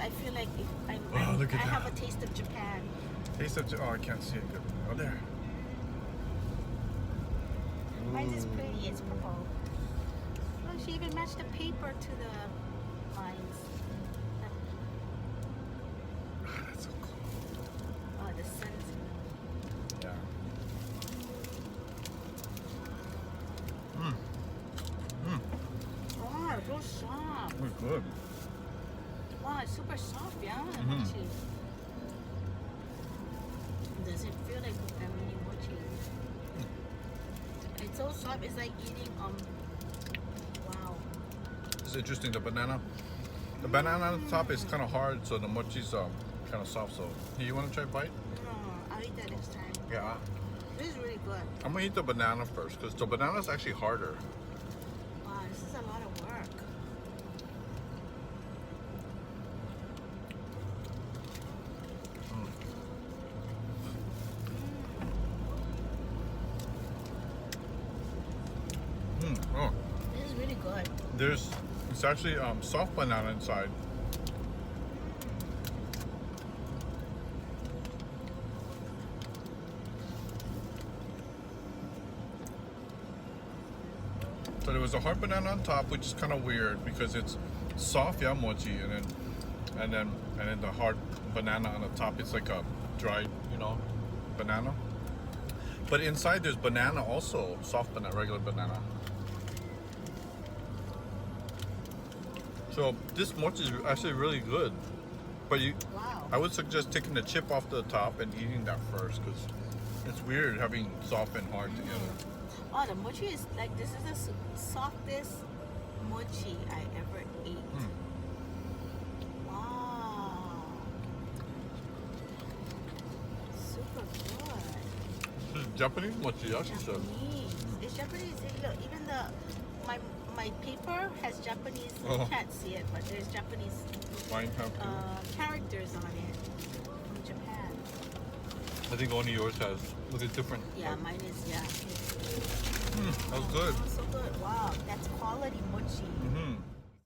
I feel like if I look at have that. a taste of Japan. Taste of. Oh, I can't see it good. Oh, there. Mine is pretty. It's purple. Oh, she even matched the paper to the lines. Ah, that's so cool. Oh, the sun's. Yeah. Wow, it's so soft. It's good. Wow, it's super soft, yeah, the Mhm. mochi. Does it feel like I'm eating mochi? It's so soft. It's like eating wow. It's interesting. The banana on the top is kind of hard, so the mochi's kind of soft. So, hey, you want to try a bite? No, I'll eat that next time. Yeah. This is really good. I'm gonna eat the banana first because the banana's actually harder. Wow, this is a lot of work. Oh, This is really good. it's actually soft banana inside. So there was a hard banana on top, which is kind of weird because it's soft mochi, and then the hard banana on the top. It's like a dried, banana. But inside there's banana also, soft banana, regular banana. So this mochi is actually really good. But Wow. I would suggest taking the chip off the top and eating that first because it's weird having soft and hard together. Oh, the mochi is like, this is the softest mochi I ever ate. Wow. Super good. This is Japanese mochi, she said. Japanese. It's Japanese. Look, even my paper has Japanese. Oh. You can't see it, but there's Japanese Mine have to. characters on it from Japan. I think only yours has. Look, it's different. Yeah, mine is, yeah. That was good. Oh, so good. Wow, that's quality mochi. Mm-hmm.